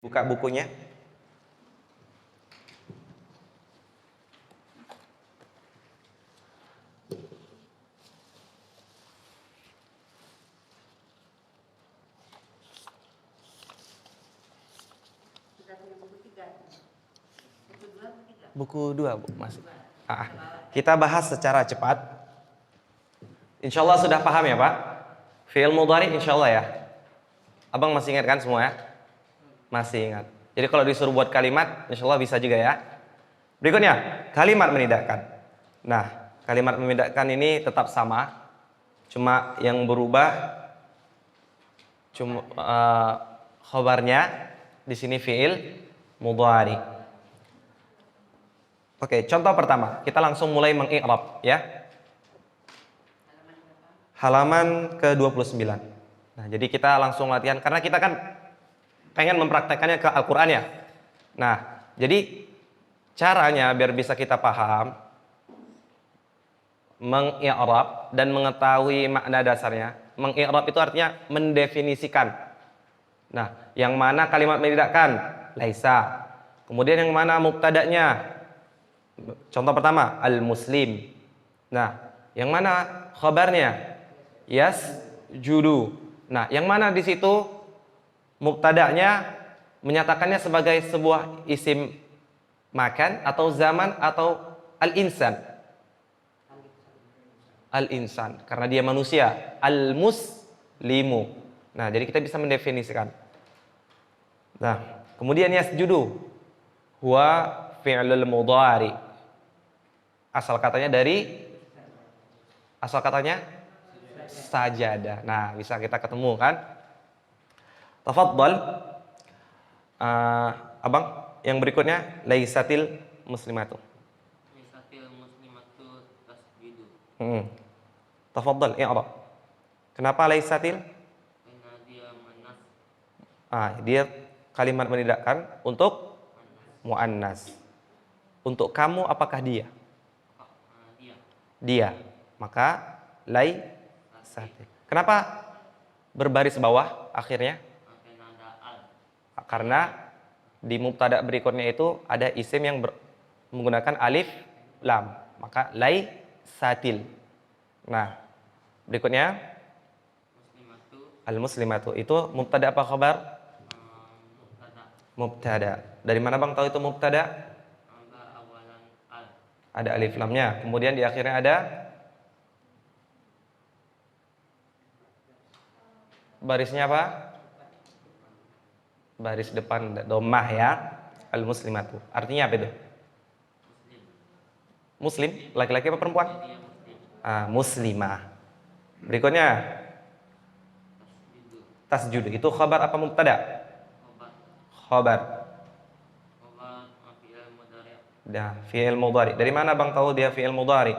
Buka bukunya. Buku 2, Bu, masuk. Kita bahas secara cepat. Insya Allah sudah paham ya, Pak? Fi'il mudhari insya Allah ya. Abang masih ingat kan semua ya? Masih ingat. Jadi kalau disuruh buat kalimat, insya Allah bisa juga ya. Berikutnya, kalimat menidakkan. Nah, kalimat menidakkan ini tetap sama. Cuma yang berubah khabarnya di sini fi'il mudhari. Oke, contoh pertama, kita langsung mulai mengi'rab ya. Halaman ke-29. Nah, jadi kita langsung latihan karena kita kan pengen mempraktekannya ke Al-Qur'an ya. Nah, jadi caranya biar bisa kita paham mengi'rab dan mengetahui makna dasarnya. Mengi'rab itu artinya mendefinisikan. Nah, yang mana kalimat menidakkan? Laisa. Kemudian yang mana mubtada'nya? Contoh pertama, al-muslim. Nah, yang mana khabarnya? Yasjudu. Nah, yang mana di situ mubtada'nya menyatakannya sebagai sebuah isim makan atau zaman atau al-insan? Al-insan, karena dia manusia. Al-muslimu. Nah, jadi kita bisa mendefinisikan. Nah, kemudian yasjudu huwa fi'lul mudhari. Asal katanya sajada. Nah, bisa kita ketemu kan? Tafadhal. Abang, yang berikutnya laisatil muslimatu. Laisatil muslimatu tasjudu. Tafadhal, i'rab. Kenapa laisatil? Karena dia manas. Dia kalimat menidakkan untuk muannas. Untuk kamu apakah dia? Dia. Maka laisatil. Kenapa berbaris bawah akhirnya? Karena di mubtada berikutnya itu ada isim yang menggunakan alif lam, maka laisatil. Nah, berikutnya al-muslimatu itu mubtada apa khabar? Mubtada. Dari mana Bang tahu itu mubtada? Ada alif lamnya. Kemudian di akhirnya ada barisnya apa? Baris depan dhammah ya. Al-muslimatu. Artinya apa itu? Muslim, laki-laki apa perempuan? Muslimah. Berikutnya tasjudu. Itu khabar apa mubtada? Khabar. Dah, fi'il mudhari. Dari mana Bang tahu dia fi'il mudhari?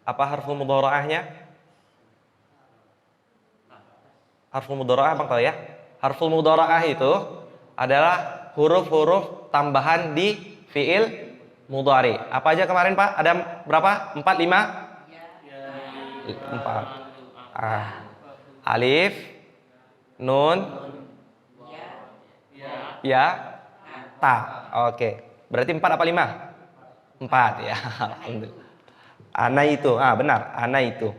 Apa harful mudhara'ahnya? Harful mudhara'ah Bang tahu ya? Harful mudhara'ah itu adalah huruf-huruf tambahan di fi'il mudhari. Apa aja kemarin Pak? Ada berapa? 4, 5? 4. Alif, nun, ya, ta. Oke. Berarti 4 apa 5? 4 ya. Alhamdulillah. Ana itu. Benar. Ana itu.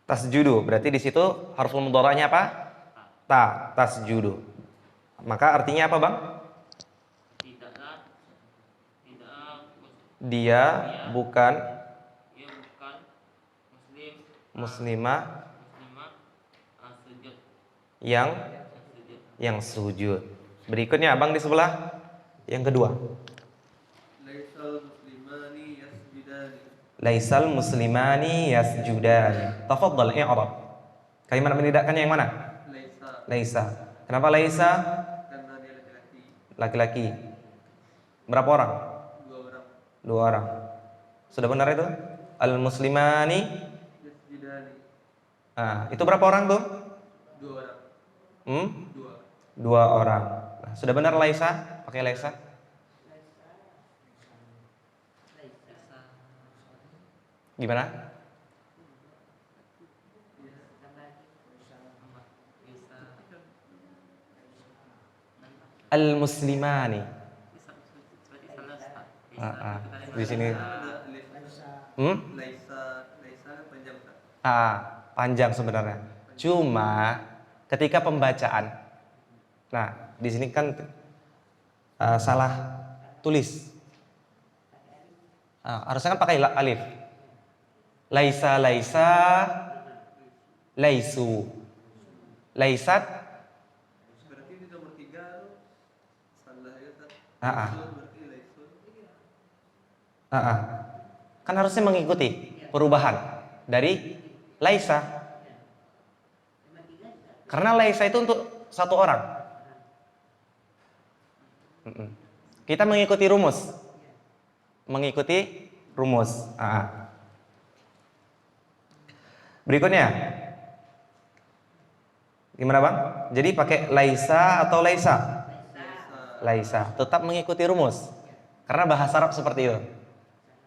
Tasjudu. Berarti di situ harful mudhara'nya apa? Ta. Tasjudu. Maka artinya apa, Bang? Dia bukan muslimah yang sujud. Berikutnya Abang di sebelah yang kedua. Laisal muslimani yasjudani. Tafadhal i'rab. Kalimat menidakkannya yang mana? Laisa. Kenapa laisa? Karena dia laki-laki. Laki-laki. Berapa orang? 2 orang. Sudah benar itu? Al muslimani Yasjudani. Itu berapa orang tuh? 2 orang. 2 orang. Nah, sudah benar laisa? Pakai laisa. Gimana? Al-muslimani. Di sini. Laisa panjang Ustaz. Panjang sebenarnya. Cuma ketika pembacaan. Nah, di sini kan salah tulis. Harusnya kan pakai alif. Laisa, laisu. Laisat. Berarti di nomor 3 salah ya Ustaz. Berarti laisun. Kan harusnya mengikuti perubahan dari laisa. Karena laisa itu untuk satu orang. Kita mengikuti rumus. Berikutnya. Gimana Bang? Jadi pakai laisa atau laisa? Laisa. Tetap mengikuti rumus. Karena bahasa Arab seperti itu.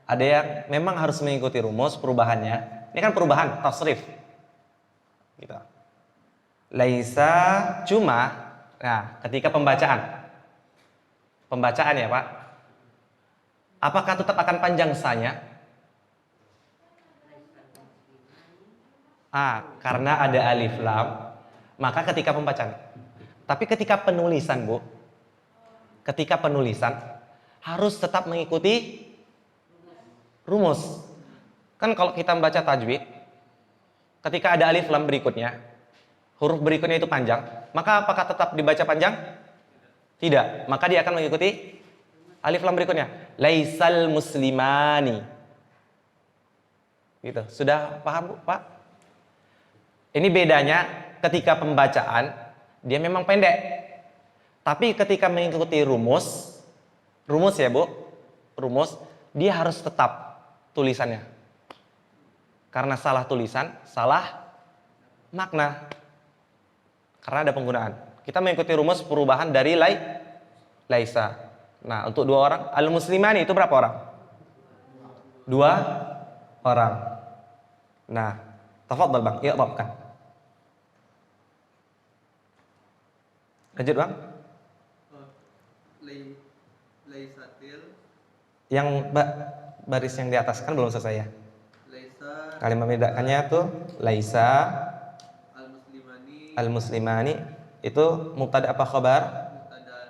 Ada yang memang harus mengikuti rumus perubahannya. Ini kan perubahan tasrif. Gitu. Laisa cuma, nah ketika pembacaan ya Pak, apakah tetap akan panjang sanya? Karena ada alif lam, maka ketika pembacaan. Tapi ketika penulisan Bu, harus tetap mengikuti rumus. Kan kalau kita membaca tajwid, ketika ada alif lam berikutnya, huruf berikutnya itu panjang, maka apakah tetap dibaca panjang? Tidak, maka dia akan mengikuti alif lam berikutnya. Laisal muslimani. Gitu. Sudah paham Bu, Pak? Ini bedanya ketika pembacaan dia memang pendek. Tapi ketika mengikuti rumus ya Bu, dia harus tetap tulisannya. Karena salah tulisan, salah makna. Karena ada penggunaan. Kita mengikuti rumus perubahan dari laisa. Nah, untuk 2 orang, al-muslimani itu berapa orang? 2 orang. Nah, tafadhal Bang, i'rabkan. Lanjut Bang. Laisatil. Yang baris yang di atas kan belum selesai ya. Laisa. Kalimat membedakannya tuh laisa. Al-muslimani itu mubtada apa khabar?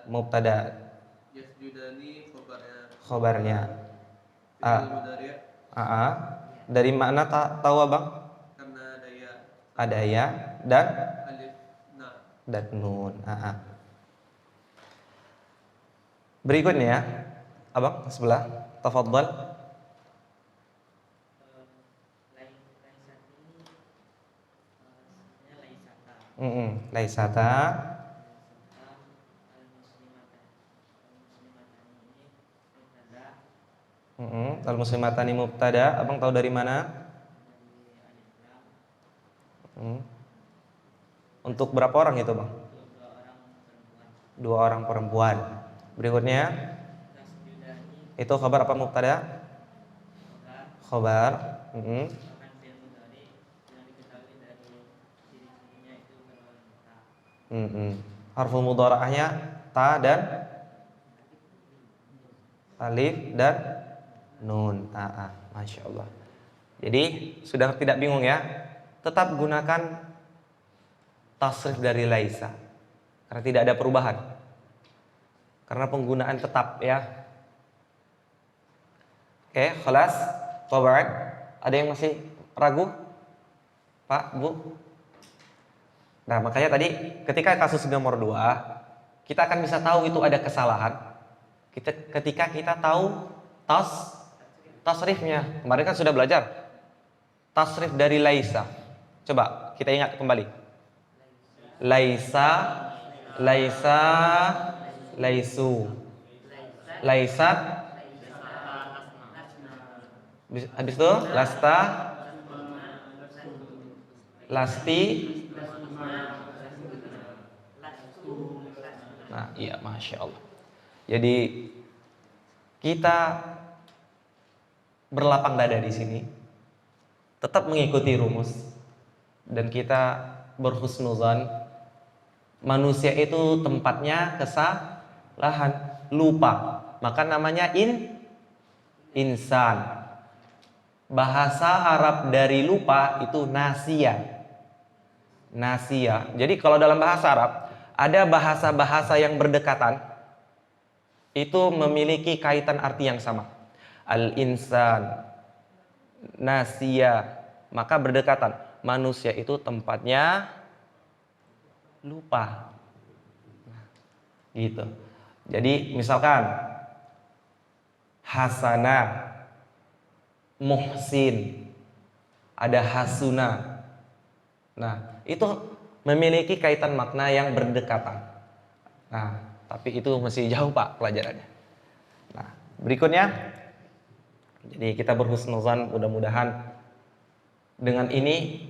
Mubtada. Yasjudani khabarnya. Dari mana tahu Bang? Karena ada ya. Ada ya dan Alif dan nun. Berikutnya Abang sebelah, tafadhal. Laisata. Al-muslimatani mubtada. Abang tahu dari mana? Untuk berapa orang itu Bang? 2 orang perempuan. Berikutnya itu khabar apa mubtada? Khabar. Harful mudhara'ahnya ta dan alif dan nun. Masya Allah. Jadi sudah tidak bingung ya. Tetap gunakan tasrif dari laisa. Karena tidak ada perubahan. Karena penggunaan tetap ya. Oke, khalas. Tabarak. Ada yang masih ragu? Pak, Bu? Nah, makanya tadi ketika kasus nomor 2, kita akan bisa tahu itu ada kesalahan ketika kita tahu tasrifnya. Kemarin kan sudah belajar tasrif dari laisa. Coba kita ingat kembali. Laisa, laisu. Laisat. Habis itu lasta, lasti. Nah, iya, Masya Allah. Jadi kita berlapang dada di sini, tetap mengikuti rumus, dan kita berhusnuzan. Manusia itu tempatnya lahan, lupa. Maka namanya insan. Bahasa Arab dari lupa itu nasia. Nasia. Jadi kalau dalam bahasa Arab ada bahasa-bahasa yang berdekatan itu memiliki kaitan arti yang sama. Al-insan, nasia, maka berdekatan. Manusia itu tempatnya lupa. Gitu. Jadi misalkan Hasana, Muhsin, ada Hasuna. Nah, itu memiliki kaitan makna yang berdekatan. Nah, tapi itu masih jauh Pak pelajarannya. Nah, berikutnya, jadi kita berhusnuzan, mudah-mudahan dengan ini,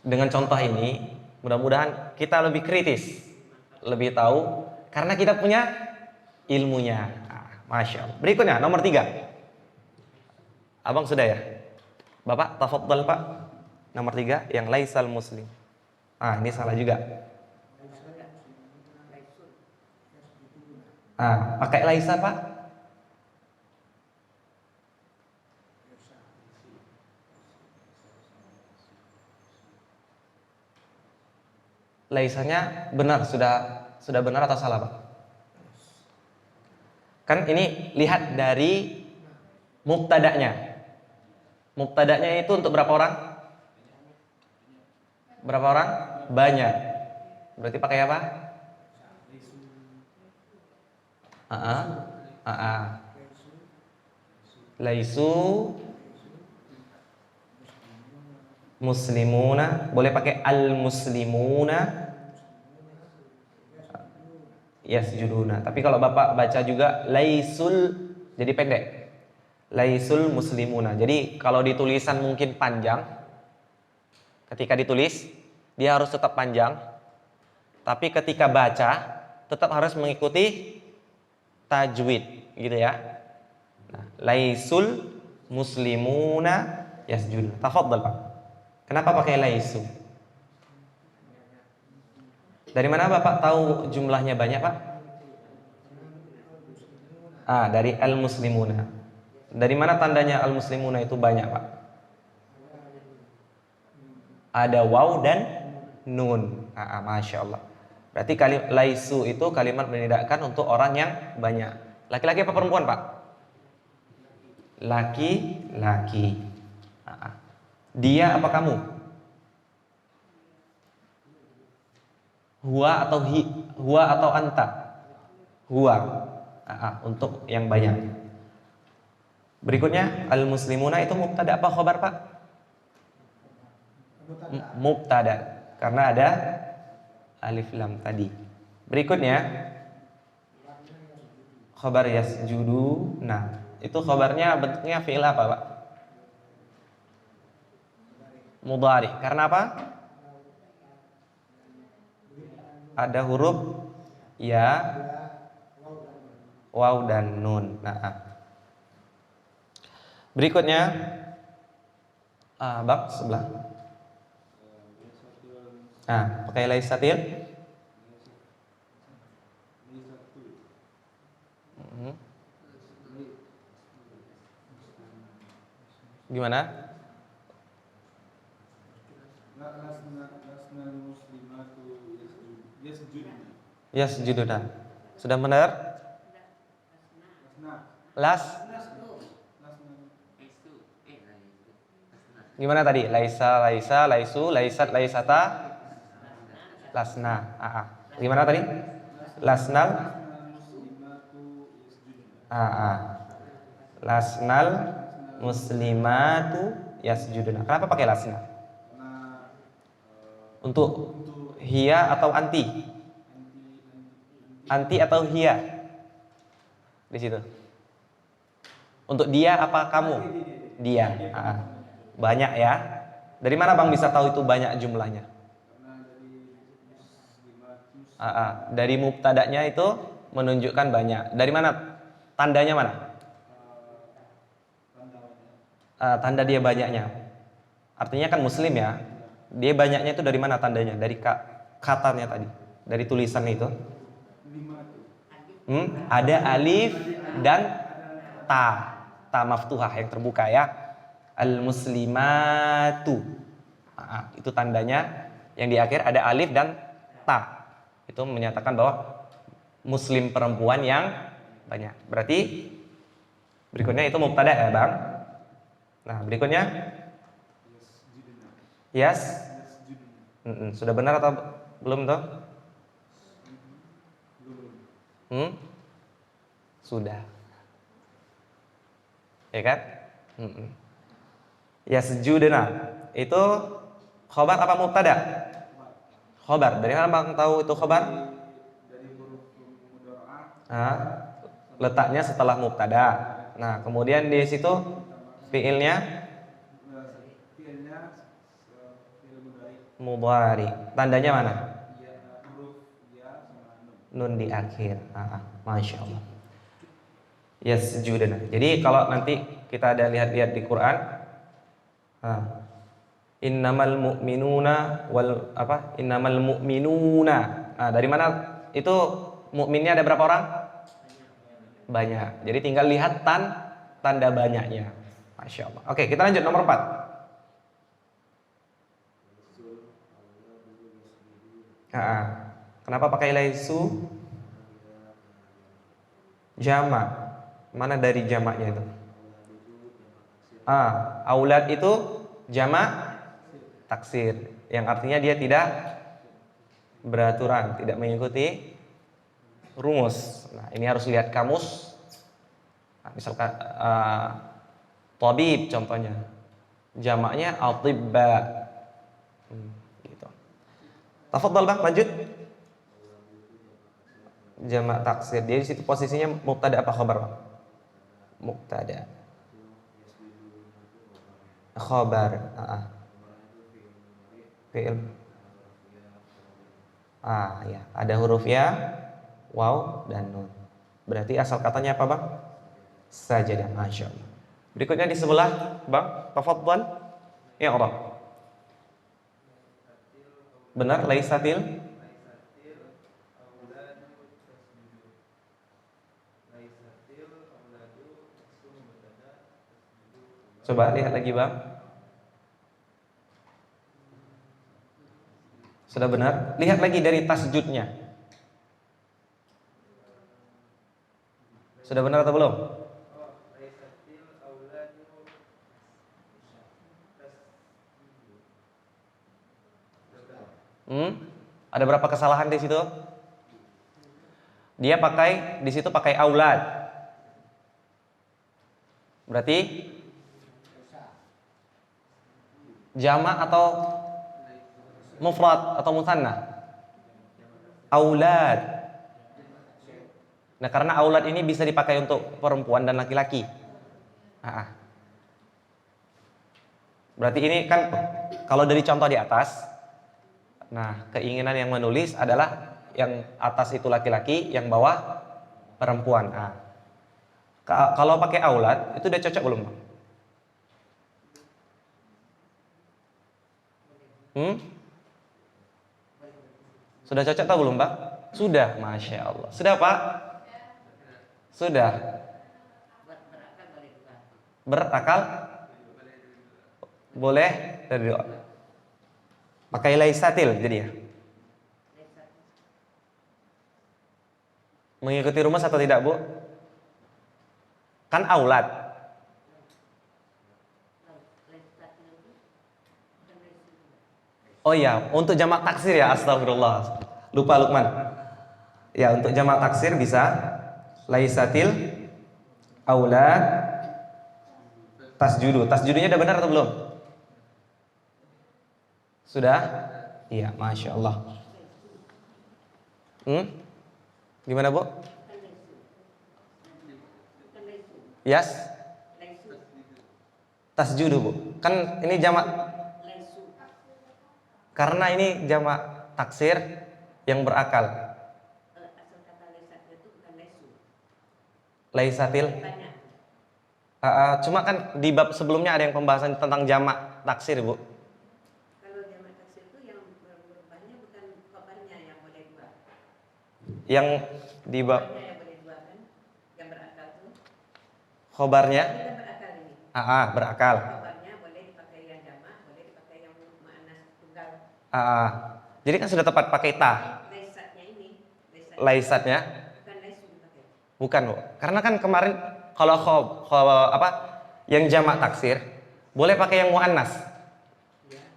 dengan contoh ini, mudah-mudahan kita lebih kritis, lebih tahu, karena kita punya ilmunya. Nah, Masya Allah. Berikutnya, nomor 3. Abang sudah ya? Bapak, tafadhal Pak. Nomor 3, yang laisal muslim. Ini salah juga. Pakai laisa Pak. Laisanya benar, sudah benar atau salah Pak? Kan ini lihat dari mubtada'nya. Mubtada'nya itu untuk berapa orang? Berapa orang? Banyak. Berarti pakai apa? Laisu muslimuna. Boleh pakai al-muslimuna yasjuduna. Tapi kalau Bapak baca juga laisul, jadi pendek. Laisul muslimuna. Jadi kalau ditulisan mungkin panjang, ketika ditulis dia harus tetap panjang. Tapi ketika baca tetap harus mengikuti tajwid, gitu ya. Nah, laisul muslimuna yasjuduna. Tafadhal Pak. Kenapa pakai laisu? Dari mana Bapak tahu jumlahnya banyak Pak? Dari al-muslimuna. Dari mana tandanya al-muslimuna itu banyak Pak? Ada waw dan nun. Masya Allah. Berarti laisu itu kalimat menidakkan untuk orang yang banyak. Laki-laki apa perempuan Pak? Laki-laki. Dia apa kamu? Huwa atau anta? Huwa. Untuk yang banyak. Berikutnya al-muslimuna itu mubtada apa khobar Pak? Mubtada, karena ada alif lam tadi. Berikutnya khobar yasjudu. Nah, itu khobarnya bentuknya fi'il apa Pak? Mudhari. Karena apa? Ada huruf ya, waw dan nun. Berikutnya bab sebelah. Pakai laisatil. Gimana? Yasjuduna. Sudah benar? Gimana tadi? Laisa, laisu, laisat, laisata, lasna. Gimana tadi? Lasnal. Lasnal muslimatu yasjuduna. Kenapa pakai lasna? Untuk hiya atau anti? Anti atau hiya? Di situ. Untuk dia apa kamu? Dia. Banyak ya. Dari mana Bang bisa tahu itu banyak jumlahnya? Dari mubtada'nya itu menunjukkan banyak. Dari mana? Tandanya mana? Tanda dia banyaknya. Artinya kan muslim ya. Dia banyaknya itu dari mana tandanya? Dari katanya tadi. Dari tulisan itu. Ada alif dan ta. Ta maftuhah yang terbuka ya. Al-muslimatu. Itu tandanya yang di akhir ada alif dan ta. Itu menyatakan bahwa muslim perempuan yang banyak. Berarti berikutnya itu mubtada ya, Bang? Nah, berikutnya yes. Sudah benar atau belum tuh? Sudah. Ya kan? Yasjuduna. Itu khobar apa mubtada? Khobar. Dari mana Bang tahu itu khobar? Dari huruf mudhari'ah. Letaknya setelah mubtada. Nah, kemudian di situ fiilnya Fiil mudhari. Tandanya mana? ya, huruf ya sama Nun di akhir. Masya Allah. Yasjuduna. Jadi kalau nanti kita ada lihat-lihat di Quran, innamal mu'minuna innamal mu'minuna. Dari mana itu mukminnya ada berapa orang? Banyak. Jadi tinggal lihat tanda banyaknya. Masya Allah. Oke, kita lanjut nomor 4. Kenapa pakai laisu? Jama. Mana dari jamaknya itu? Aulad itu jamak taksir, yang artinya dia tidak beraturan, tidak mengikuti rumus. Nah, ini harus lihat kamus. Misalkan tabib contohnya, jamaknya atibba. Gitu. Tafadhal Bang, lanjut. Jamak taksir. Dia di situ posisinya mubtada apa khabar, Bang? Mubtada. Khabar. Fi'il. Ya, ada huruf ya, waw dan nun. Berarti asal katanya apa, Bang? Sajadah. Masya Allah. Berikutnya di sebelah, Bang, tafadhal. Ya Allah. Benar, laisatil. Coba lihat lagi, Bang. Sudah benar? Lihat lagi dari tasjudnya. Sudah benar atau belum? Ada berapa kesalahan di situ? Dia di situ pakai aulad. Berarti jamak atau mufrad atau musanna? Aulad. Nah, karena aulad ini bisa dipakai untuk perempuan dan laki-laki. Berarti ini kan kalau dari contoh di atas, nah keinginan yang menulis adalah yang atas itu laki-laki, yang bawah perempuan. Kalau pakai aulad itu udah cocok belum, Bang? Sudah cocok atau belum, Pak? Sudah, Masya Allah. Sudah, Pak? Sudah. Berakal? Boleh dari doa. Pakai laisatil jadi ya. Mengikuti rumus atau tidak, Bu? Kan aulad. Oh iya, untuk jamak taksir ya, astagfirullah. Lupa Lukman. Ya, untuk jamak taksir bisa laisatil aulad tasjudu. Tasjudunya udah benar atau belum? Sudah? Iya, Masya Allah. Gimana, Bu? Yes? Tasjudu, Bu. Kan ini jamak. Karena ini jamak taksir yang berakal. Laisatil. Cuma kan di bab sebelumnya ada yang pembahasan tentang jamak taksir, Bu. Kalau jamak taksir itu yang berubahnya bukan khabarnya yang boleh dua. Yang di bab Khobarnya Kita berakal ini. berakal. Kabarnya boleh dipakai yang jamak, boleh dipakai yang muannas tunggal. Jadi kan sudah tepat pakai ta. Laisatnya ini, Laisatnya bukan laisu dipakai. bukan, Bu. Karena kan kemarin kalau yang jamak taksir boleh pakai yang muannas.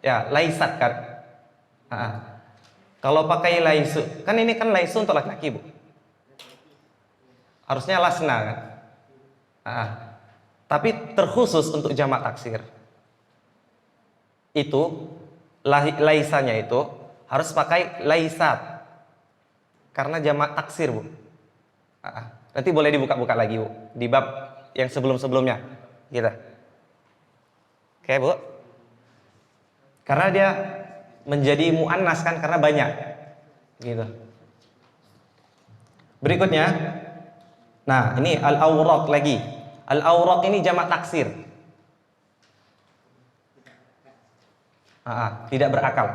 Ya, laisat kan. Kalau pakai laisu, kan ini kan laisu untuk laki-laki, Bu. Harusnya lasna kan. Tapi terkhusus untuk jamak taksir. Itu laisanya itu harus pakai laisat. Karena jamak taksir, Bu. Nanti boleh dibuka-buka lagi, Bu, di bab yang sebelum-sebelumnya. Gitu. Oke, Bu. Karena dia menjadi muannas kan karena banyak. Gitu. Berikutnya, nah, ini al-awraq lagi. Al-awraq ini jamak taksir. Tidak berakal.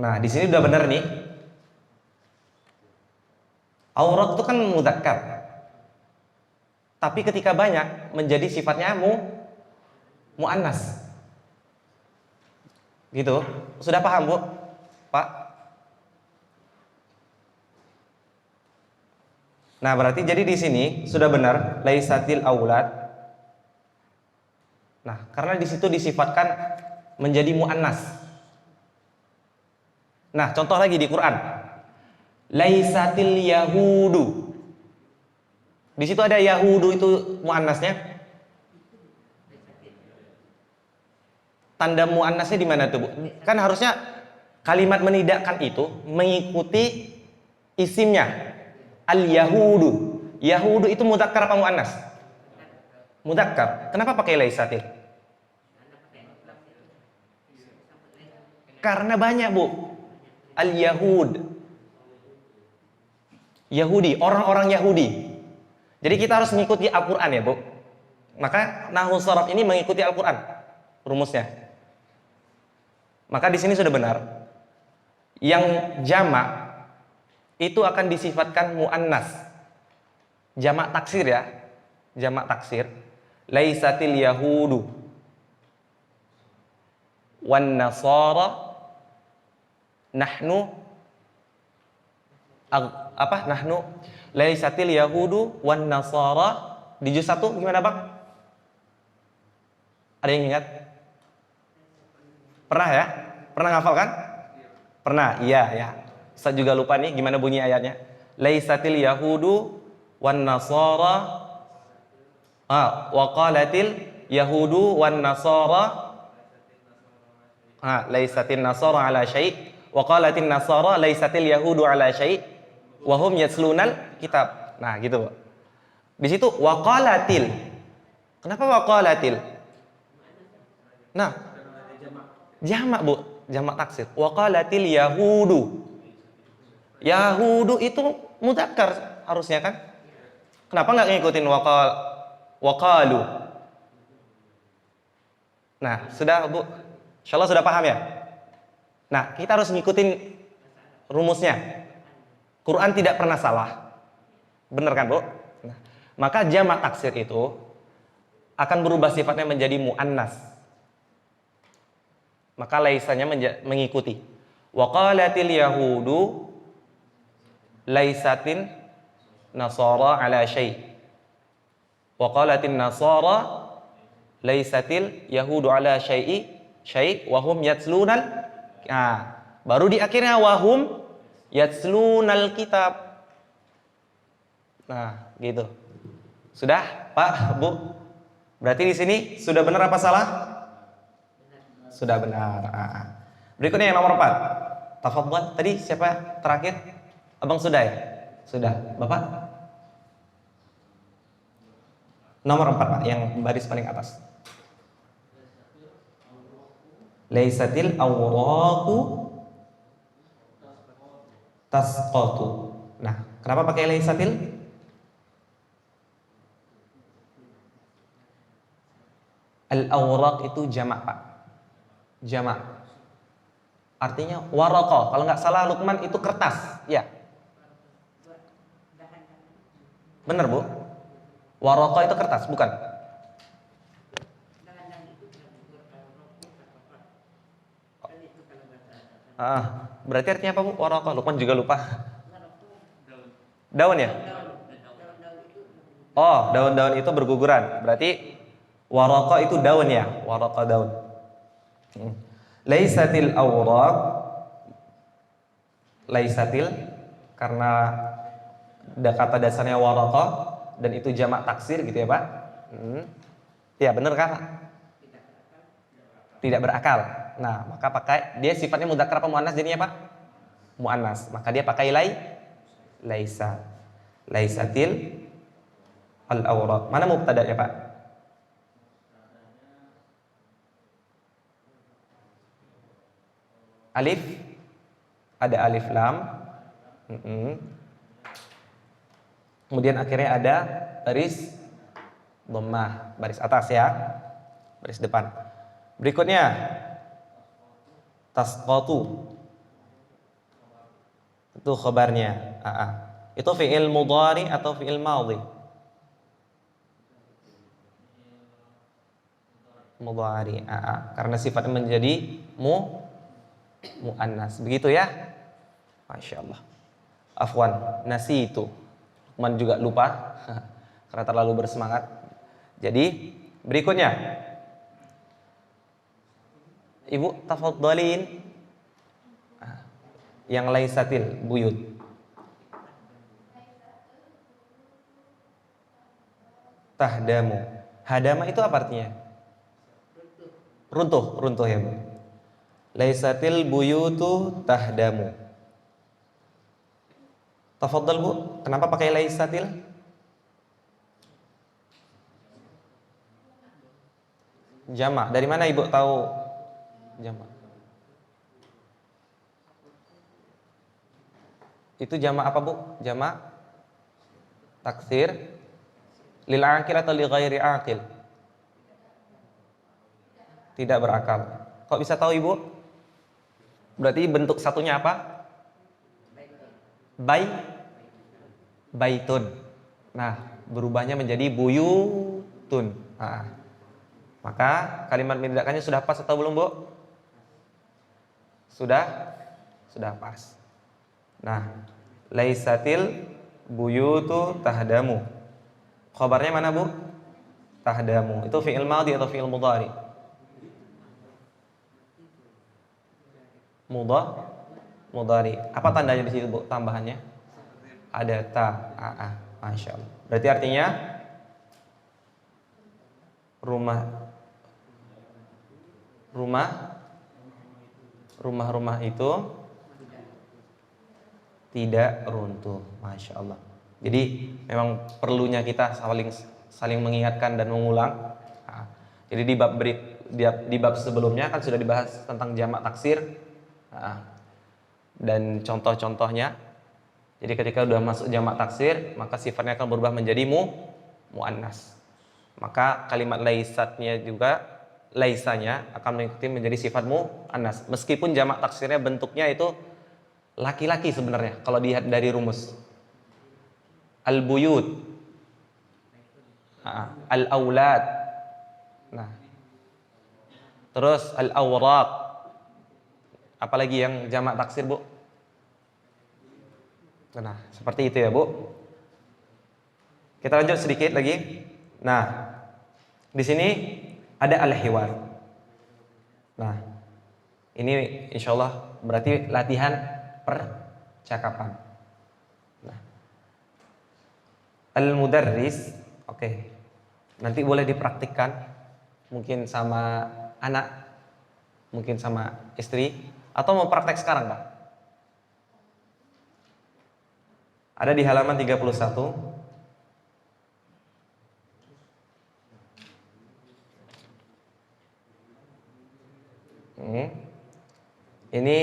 Nah, di sini udah benar nih. Awraq itu kan mudzakkar. Tapi ketika banyak menjadi sifatnya muannas. Gitu. Sudah paham, Bu? Pak? Nah, berarti jadi di sini sudah benar laisatil aulad. Nah, karena di situ disifatkan menjadi muannas. Nah, contoh lagi di Quran. Laisatil yahudu. Di situ ada yahudu itu muannasnya. Tanda muannasnya di mana tuh, Bu? Kan harusnya kalimat menidakkan itu mengikuti isimnya. Al-yahudu. Yahudu itu mudzakkar apa muannas? Mudzakkar. Kenapa pakai laisatil? Karena banyak, Bu. Al-yahud. Yahudi, orang-orang Yahudi. Jadi kita harus mengikuti Al-Qur'an ya, Bu. Maka nahwu sharaf ini mengikuti Al-Qur'an rumusnya. Maka di sini sudah benar. Yang jamak itu akan disifatkan muannas. Jamak taksir ya. Jamak taksir. Laisatil yahudu wan nasara nahnu nahnu laisatil yahudu wan nasara. Di juz 1 gimana, Bang? Ada yang ingat? Pernah ya? Pernah ngafal kan? Pernah, iya ya. Saya juga lupa nih gimana bunyi ayatnya. Laisatil yahudu wan nasara wa qalatil yahudu wan nasara laisatin nasara ala syai' wa qalatin nasara laisatil yahudu ala syai' wa hum yatlunal kitab. Nah, gitu, Pak. Di situ wa qalatil. Kenapa wa qalatil? Nah, jamak, Bu, jamak taksir. Wa qalatil yahudu. Yahudu itu mudzakkar harusnya kan? Kenapa nggak ngikutin waqalu? Nah, sudah, Bu. Insyaallah sudah paham ya? Nah, kita harus ngikutin rumusnya. Quran tidak pernah salah. Benar kan, Bu? Nah, maka jamak taksir itu akan berubah sifatnya menjadi muannas. Maka laisanya mengikuti. Wa qalatil yahudu laisatin nasara ala syai'. Wa qalatin nasara laisatil yahudu ala syai' wa hum yatlunal. Nah, baru di akhirnya wa hum yatlunal kitab. Nah, gitu. Sudah, Pak, Bu? Berarti di sini sudah benar apa salah? Sudah benar. Berikutnya yang nomor 4. Tafadhal. Tadi siapa terakhir? Abang sudah ya? Sudah. Bapak? Nomor 4, Pak, yang baris paling atas. Laisatil awraqu tasqatu. Nah, kenapa pakai laisatil? Al-awraq itu jamak, Pak. Jamak. Artinya waraqah. Kalau nggak salah Luqman itu kertas. Ya. Benar, Bu? Waraqah itu kertas, bukan? Berarti artinya apa, Bu? Waraqah. Lukman juga lupa. Daun ya? Oh, daun-daun itu berguguran. Berarti waraqah itu daun ya? Waraqah daun. Laisatil awraq. Laisatil karena kata dasarnya waraqah dan itu jamak taksir gitu ya, Pak? Ya, benar kan? Tidak berakal. Nah, maka pakai dia sifatnya mudzakkar apa muannas jadinya, Pak? Muannas. Maka dia pakai laisa. Laisatil al-awraq. Mana mubtada'nya, Pak? Alif. Ada alif lam. Kemudian akhirnya ada baris dhammah, baris atas ya. Baris depan. Berikutnya tasqatu. Itu khabarnya. Itu fi'il mudhari atau fi'il madhi? Mudhari. Karena sifatnya menjadi muannas. Begitu ya? Masya Allah. Afwan, nasitu. Lukman juga lupa karena terlalu bersemangat. Jadi berikutnya, Ibu tafadhalin yang laisatil buyut. Tahdamu. Hadama itu apa artinya? Runtuh ya, Bu. Laisatil buyutu tahdamu. Tafadhal, Bu. Kenapa pakai laisatil? Jamak. Dari mana Ibu tahu jamak? Itu jamak apa, Bu? Jamak taksir lil aqil atau li ghairi aqil? Tidak berakal. Kok bisa tahu, Ibu? Berarti bentuk satunya apa? Baitun. Nah, berubahnya menjadi buyutun. Maka kalimat mendakannya sudah pas atau belum, Bu? Sudah pas. Nah, laisatil buyutu tahdamu. Khabarnya mana, Bu? Tahdamu. Itu fi'il madhi atau fi'il mudhari? Mudhari. Apa tandanya di situ, Bu? Tambahannya? Ada ta. Masya Allah. Berarti artinya rumah itu tidak runtuh. Masya Allah. Jadi memang perlunya kita saling mengingatkan dan mengulang. Jadi di bab sebelumnya kan sudah dibahas tentang jamak taksir dan contoh-contohnya. Jadi ketika sudah masuk jamak taksir, maka sifatnya akan berubah menjadi muannas. Maka kalimat laisanya akan mengikuti menjadi sifat muannas. Meskipun jamak taksirnya bentuknya itu laki-laki sebenarnya kalau dilihat dari rumus. Al-buyut, al-aulad. Nah, terus al-awraq. Apalagi yang jamak taksir, Bu? Nah, seperti itu ya, Bu. Kita lanjut sedikit lagi. Nah, di sini ada al-hiwar. Nah, ini insyaallah berarti latihan percakapan. Nah, al-mudarris, oke. Nanti boleh dipraktikkan mungkin sama anak, mungkin sama istri, atau mau praktek sekarang, Pak? Ada di halaman 31. Ini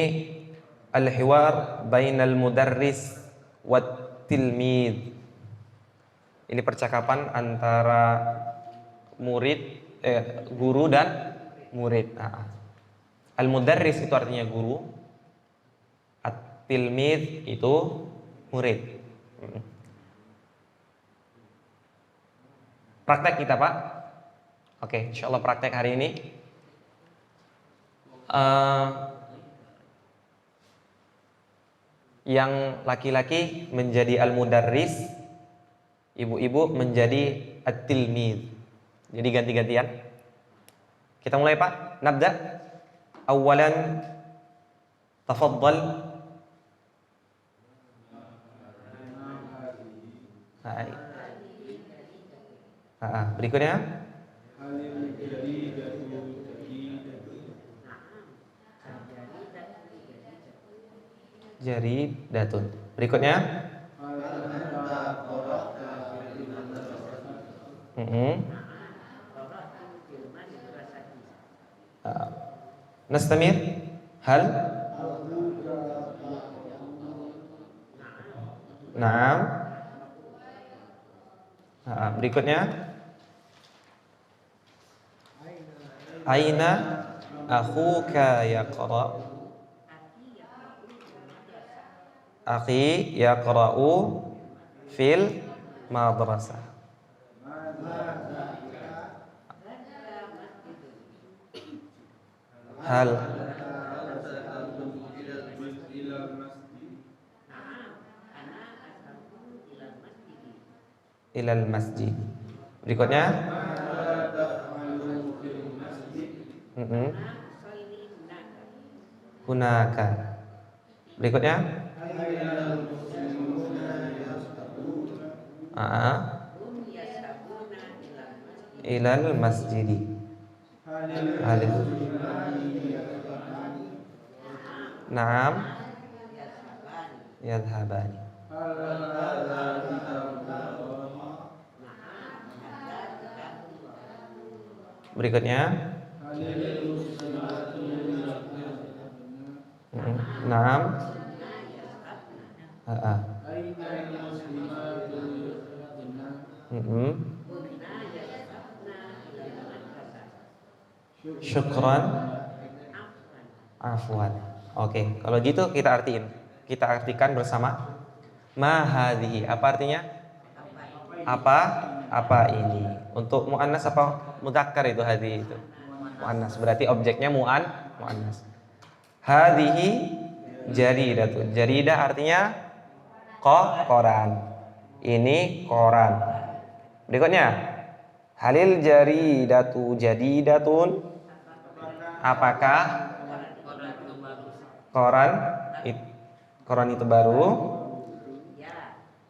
al-hiwar bainal mudarris wat tilmid. Ini percakapan antara guru dan murid. Al-mudarris itu artinya guru, at-tilmid itu murid. Praktek kita Pak. Oke, insya Allah praktek hari ini. Yang laki-laki menjadi al-mudarris, ibu-ibu menjadi at-tilmid. Jadi ganti-gantian. Kita mulai Pak. Nabda. Awalan tafaddal. Berikutnya. Jaridatun. Berikutnya. Nastamir. Hal. Naam. Berikutnya. Aina akhuka yaqra. Akhi yaqra'u fil madrasah. Hal ilal masjid. Berikutnya. Hunaka. Berikutnya. Ilal masjidi. Alif. Naam. Yadhabani. Berikutnya. Naam. Syukran. Afwan. Oke, kalau gitu kita artiin. Kita artikan bersama. Ma hadhihi. Apa artinya? Apa ini? Untuk muannas apa mudzakkar itu hadhihi itu? Muannas. Berarti objeknya muannas. Hadhihi jaridatun. Jaridah artinya koran. Ini koran. Berikutnya. Halil jadidatun. Apakah koran itu baru?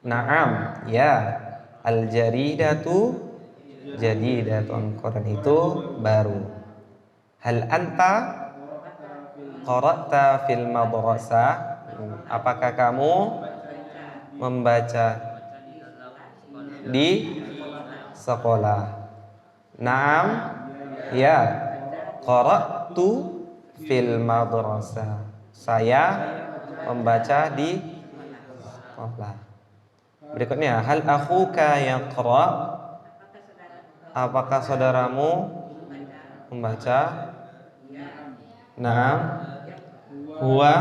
Naam, ya. Al jaridatu jadidatun. Koran itu baru. Hal anta qara'ta fil madrasah? Apakah kamu membaca di sekolah? Naam, ya. Qara'tu fil madrasah. Saya membaca di sekolah. Berikutnya, hal akhuka yaqra? Apakah saudaramu membaca? Naam. Huwa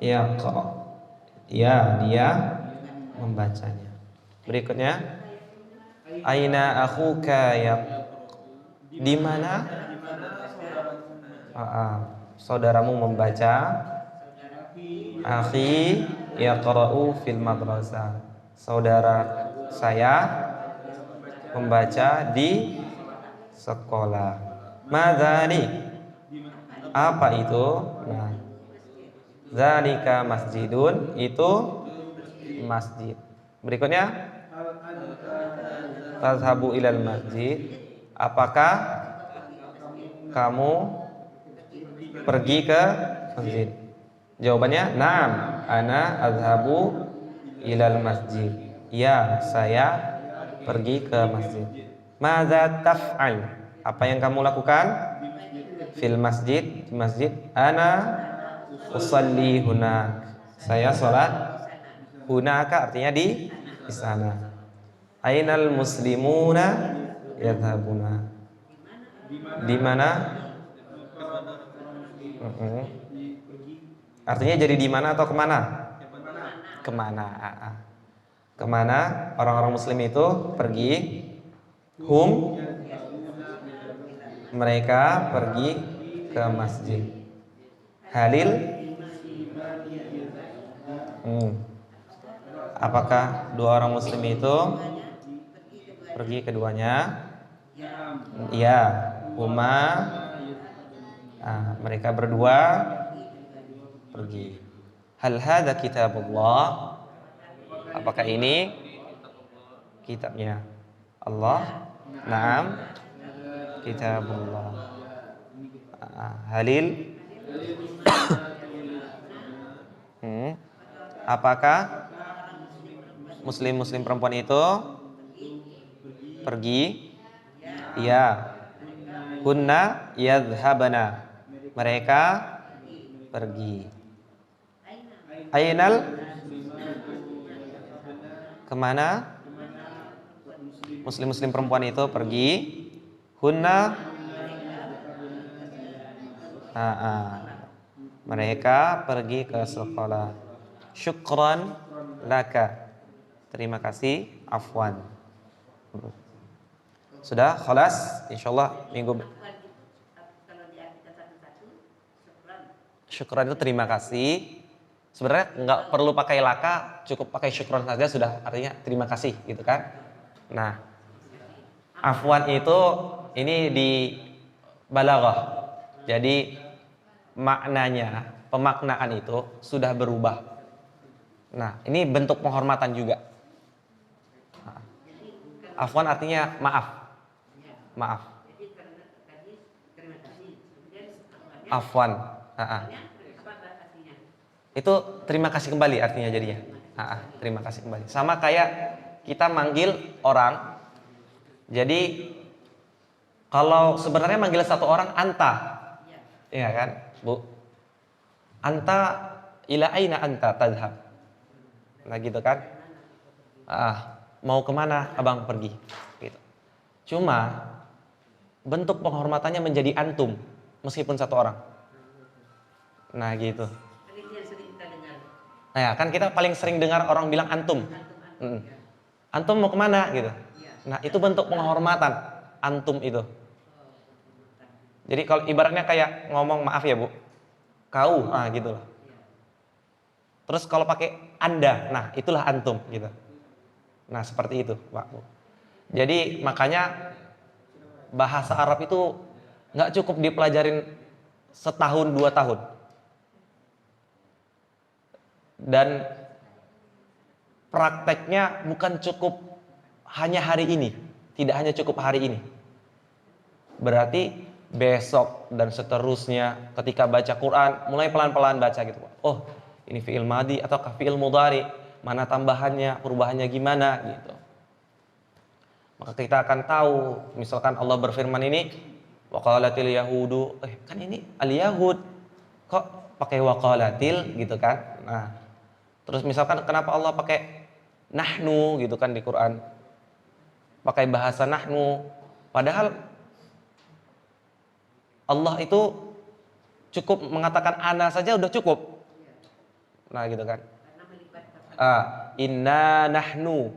yaqra. Ya, dia membacanya. Berikutnya, aina akhuka yaqra? Di mana saudaramu membaca? Akhi yaqra'u fil madrasah. Saudara saya membaca di sekolah. Madzalik? Apa itu? Nah, zalika masjidun, itu masjid. Berikutnya, tazhabu ilal masjid. Apakah kamu pergi ke masjid? Jawabannya, na'am, ana azhabu ilal masjid. Ya, saya pergi ke masjid. Madza taf'al? Apa yang kamu lakukan? Fil masjid, di masjid. Ana usalli hunak. Saya sholat hunaka, artinya di sana. Ainal muslimuna yadhabuna? Di mana? Artinya jadi di mana atau kemana? Kemana? Kemana orang-orang muslim itu pergi? Hum, mereka pergi ke masjid. Halil, apakah dua orang muslim itu pergi keduanya? Iya. Huma, mereka berdua pergi. Hal hadza kitabullah? Apakah ini kitabnya Allah? Naam, kitabullah. Halil, apakah muslim-muslim perempuan itu pergi? Iya. Hunna yadhhabana, mereka pergi. Ainal, kemana muslim-muslim perempuan itu pergi? Hunna, mereka pergi ke sekolah. Syukran laka, terima kasih. Afwan. Sudah, khalas. Insyaallah minggu Kalau diartikan satu-satu, syukran itu terima kasih. Sebenarnya nggak perlu pakai laka, cukup pakai syukran saja sudah artinya terima kasih gitu kan. Nah, afwan itu ini di balaghah. Jadi maknanya, pemaknaan itu sudah berubah. Nah, ini bentuk penghormatan juga. Nah, afwan artinya maaf. Maaf. Afwan. Itu terima kasih kembali artinya jadinya. Terima kasih kembali. Sama kayak kita manggil orang. Jadi kalau sebenarnya manggil satu orang anta. Iya kan, Bu? Anta ila aina anta tadhhab. Nah gitu kan. Mau kemana abang pergi? Gitu. Cuma bentuk penghormatannya menjadi antum meskipun satu orang. Nah gitu. Nah kan kita paling sering dengar orang bilang antum. Antum mau kemana gitu. Nah itu bentuk penghormatan antum itu. Jadi kalau ibaratnya kayak ngomong maaf ya Bu, kau, gitu lah. Terus kalau pakai anda, nah itulah antum gitu. Nah seperti itu Pak Bu. Jadi makanya bahasa Arab itu nggak cukup dipelajarin setahun 2 tahun. Dan prakteknya bukan cukup hanya hari ini, tidak hanya cukup hari ini. Berarti besok dan seterusnya ketika baca Quran mulai pelan-pelan baca gitu. Oh, ini fi'il madhi atau fi'il mudhari, mana tambahannya, perubahannya gimana gitu. Maka kita akan tahu, misalkan Allah berfirman ini waqalatil yahudu, kan ini al-yahud kok pakai waqalatil gitu kan. Nah, terus misalkan kenapa Allah pakai nahnu gitu kan di Quran, pakai bahasa nahnu, padahal Allah itu cukup mengatakan ana saja udah cukup. Nah gitu kan. Inna nahnu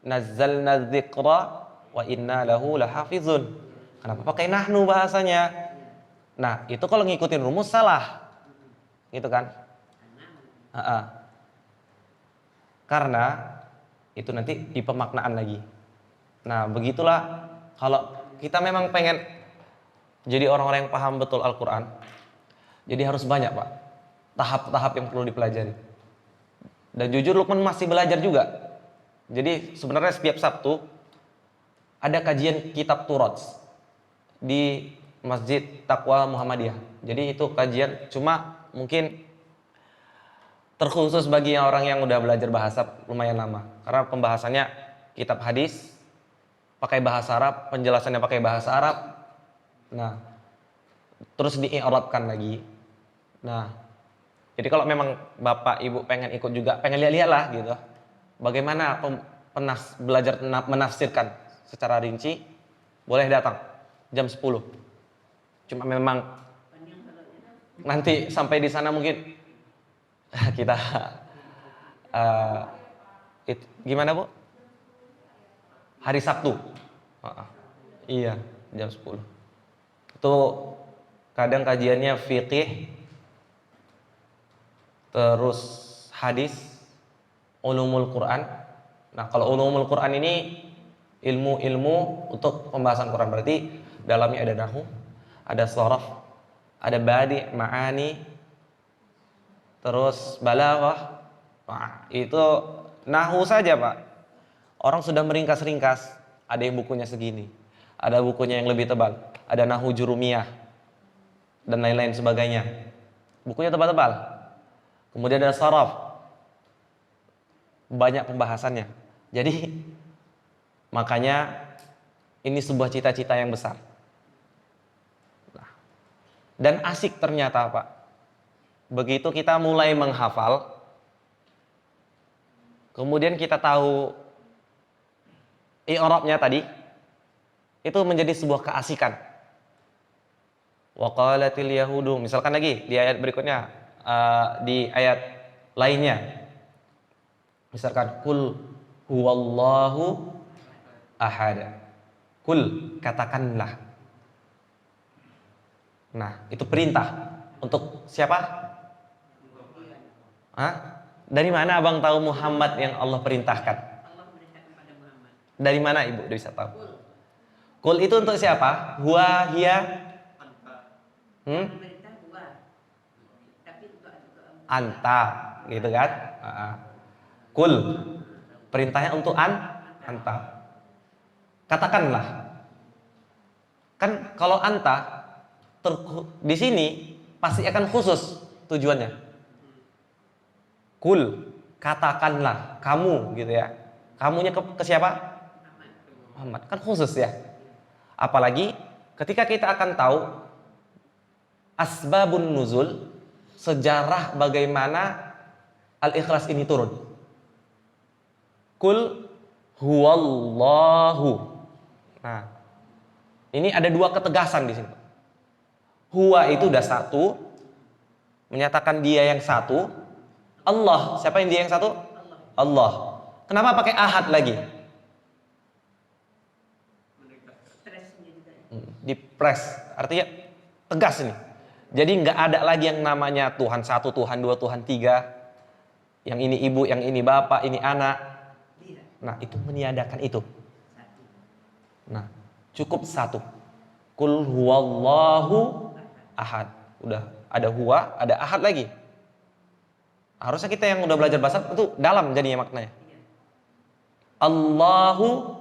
nazzalna dzikra wa inna lahu lahafizun. Kenapa pakai nahnu bahasanya? Nah, itu kalau ngikutin rumus salah. Gitu kan? Karena itu nanti di pemaknaan lagi. Nah, begitulah kalau kita memang pengen jadi orang-orang yang paham betul Al-Qur'an. Jadi harus banyak, Pak, tahap-tahap yang perlu dipelajari. Dan jujur Lukman masih belajar juga. Jadi sebenarnya setiap Sabtu ada kajian kitab Turats di Masjid Taqwa Muhammadiyah. Jadi itu kajian cuma mungkin terkhusus bagi orang yang udah belajar bahasa lumayan lama. Karena pembahasannya kitab hadis pakai bahasa Arab, penjelasannya pakai bahasa Arab. Nah, terus di-i'rabkan lagi. Nah, jadi kalau memang Bapak Ibu pengen ikut juga, pengen lihat-lihat lah gitu. Bagaimana belajar menafsirkan secara rinci, boleh datang jam 10. Cuma memang nanti sampai di sana mungkin kita gimana Bu? Hari Sabtu. Iya, jam 10. Itu kadang kajiannya fiqih, terus hadis, ulumul Quran. Nah, kalau ulumul Quran ini ilmu-ilmu untuk pembahasan Quran, berarti dalamnya ada nahwu, ada sharaf, ada badi, ma'ani, terus balaghah. Nah, itu nahwu saja, Pak. Orang sudah meringkas-ringkas, ada yang bukunya segini, ada bukunya yang lebih tebal, ada nahwu jurumiyah dan lain-lain sebagainya. Bukunya tebal-tebal. Kemudian ada sharaf. Banyak pembahasannya. Jadi makanya ini sebuah cita-cita yang besar. Nah, dan asik ternyata, Pak. Begitu kita mulai menghafal, kemudian kita tahu i'rabnya tadi, itu menjadi sebuah keasikan. Wa qalatil yahudu, misalkan lagi di ayat berikutnya, di ayat lainnya. Misalkan kul huwallahu ahad. Kul, katakanlah. Nah, itu perintah untuk siapa? Hah? Dari mana abang tahu Muhammad yang Allah perintahkan? Allah memerintahkan pada Muhammad. Dari mana ibu bisa tahu? Kul itu untuk siapa? Huwa, hiya, Pemerintah dua. Tapi untuk anta, gitu kan? Kul, perintahnya untuk anta. Katakanlah. Kan kalau anta di sini pasti akan khusus tujuannya. Kul, katakanlah, kamu gitu ya. Kamunya ke siapa? Muhammad. Kan khusus ya. Apalagi ketika kita akan tahu asbabun nuzul, sejarah bagaimana Al-Ikhlas ini turun. Kul huwallahu. Nah, ini ada dua ketegasan di sini. Huwa itu udah satu, menyatakan dia yang satu. Allah, siapa yang dia yang satu? Allah. Kenapa pakai ahad lagi? Dipres, artinya tegas ini. Jadi nggak ada lagi yang namanya Tuhan satu, Tuhan dua, Tuhan tiga. Yang ini ibu, yang ini bapak, ini anak. Nah, itu meniadakan itu. Nah, cukup satu. Kul huwallahu ahad. Udah ada huwa, ada ahad lagi. Harusnya kita yang udah belajar bahasa itu dalam jadinya maknanya. Allahu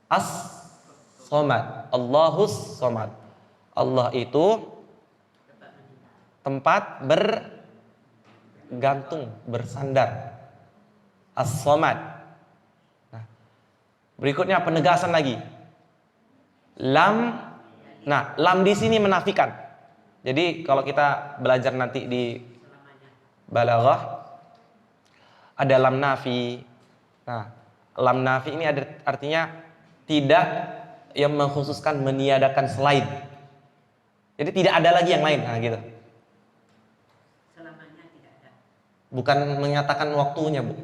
as-somad. Allahus somad. Allah itu tempat bergantung, bersandar. As-somad. Nah, berikutnya penegasan lagi. Lam. Nah, lam di sini menafikan. Jadi kalau kita belajar nanti di balaghah ada lam nafi. Nah, lam nafi ini ada artinya tidak, yang mengkhususkan meniadakan selain. Jadi tidak ada lagi yang lain. Nah, gitu. Selamanya tidak ada. Bukan menyatakan waktunya, Bu,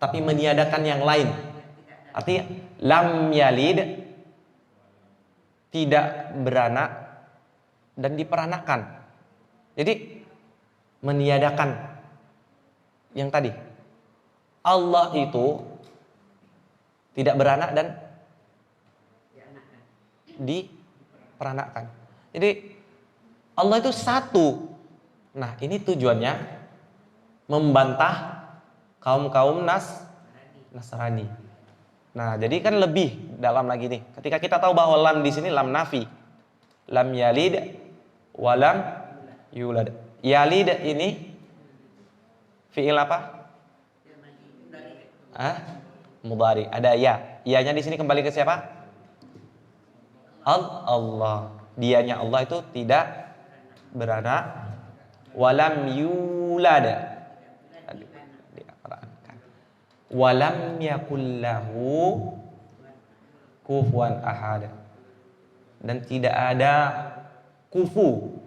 tapi meniadakan yang lain. Artinya lam yalid, tidak beranak dan diperanakan. Jadi meniadakan yang tadi. Allah itu tidak beranak dan diperanakkan. Jadi Allah itu satu. Nah, ini tujuannya membantah kaum-kaum Nasrani. Nah, jadi kan lebih dalam lagi nih. Ketika kita tahu bahwa lam di sini lam nafi. Lam yalid wa lam yulad. Yalid ini fi'il apa? Mudhari. Ada ya. Iyanya di sini kembali ke siapa? Allah. Dianya Allah itu tidak beranak. Walam yulad. Walam yakullahu kufuwan ahad. Dan tidak ada kufu,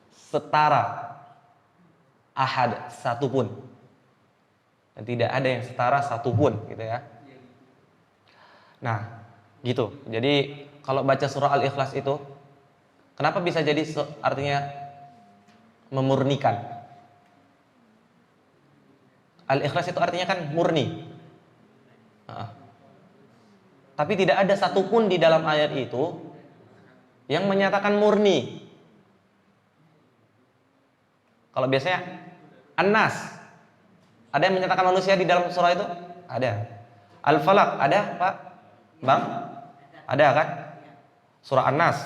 setara, ahad, satupun. Dan tidak ada yang setara satupun, gitu ya. Nah, Gitu. Jadi kalau baca surah Al-Ikhlas itu, kenapa bisa jadi artinya memurnikan? Al-Ikhlas itu artinya kan murni. Tapi tidak ada satupun di dalam ayat itu yang menyatakan murni. Kalau biasanya An-Nas, ada yang menyatakan manusia di dalam surah itu? Ada. Al-Falaq ada, Pak? Bang? Ada kan? Surah An-Nas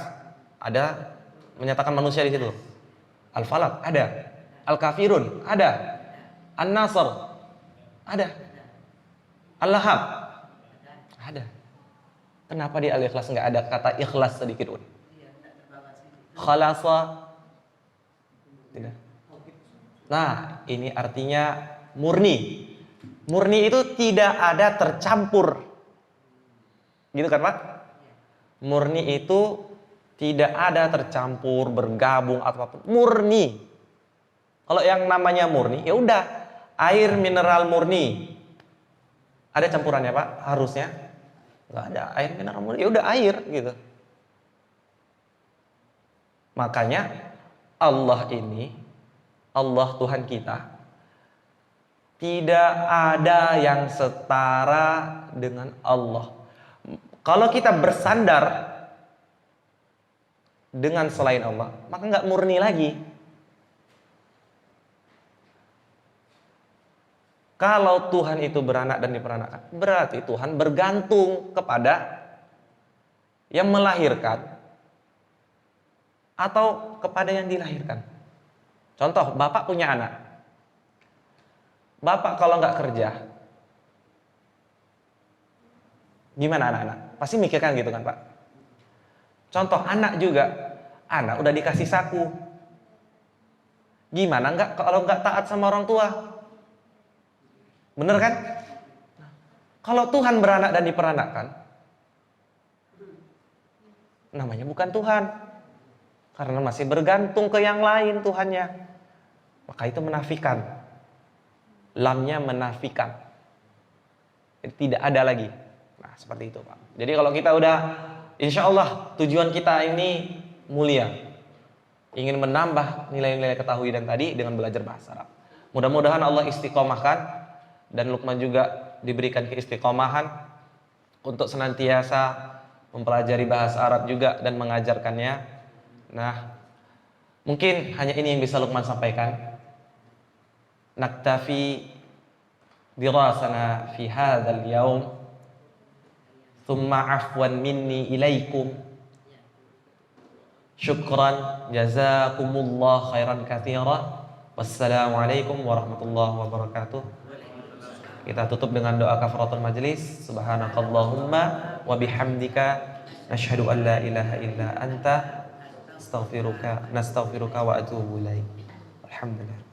ada menyatakan manusia di situ. Al-Falaq ada. Al-Kafirun ada. An-Nasr ada. Al-Lahab ada. Kenapa di Al-Ikhlas nggak ada kata ikhlas sedikit pun? Khalasa tidak. Nah, ini artinya murni. Murni itu tidak ada tercampur. Gitu kan, Pak? Murni itu tidak ada tercampur, bergabung atau apapun. Murni. Kalau yang namanya murni, ya udah, air mineral murni. Ada campurannya, Pak? Harusnya nggak ada. Air mineral murni, ya udah air gitu. Makanya Allah ini, Allah Tuhan kita, tidak ada yang setara dengan Allah. Kalau kita bersandar dengan selain Allah, maka nggak murni lagi. Kalau Tuhan itu beranak dan diperanakkan, berarti Tuhan bergantung kepada yang melahirkan atau kepada yang dilahirkan. Contoh, bapak punya anak. Bapak kalau nggak kerja, gimana anak-anak? Pasti mikirkan gitu kan, Pak? Contoh, anak juga. Anak udah dikasih saku. Gimana nggak kalau nggak taat sama orang tua? Bener kan? Kalau Tuhan beranak dan diperanakkan, namanya bukan Tuhan. Karena masih bergantung ke yang lain Tuhannya. Maka itu menafikan. Lamnya menafikan. Jadi tidak ada lagi. Nah, seperti itu, Pak. Jadi kalau kita udah, insya Allah tujuan kita ini mulia. Ingin menambah nilai-nilai ketahuan tadi dengan belajar bahasa Arab. Mudah-mudahan Allah istiqomahkan. Dan Luqman juga diberikan keistiqomahan untuk senantiasa mempelajari bahasa Arab juga dan mengajarkannya. Nah, mungkin hanya ini yang bisa Luqman sampaikan. Naktafi dirasana fi hadzal yaum. Thumma afwan minni ilaikum. Syukran jazakumullah khairan katsira. Wassalamualaikum warahmatullahi wabarakatuh. Kita tutup dengan doa kafaratul majlis. Subhanakallahumma wa bihamdika nasyhadu an la ilaha illa anta nastaghfiruka wa atubu ilaik. Alhamdulillah.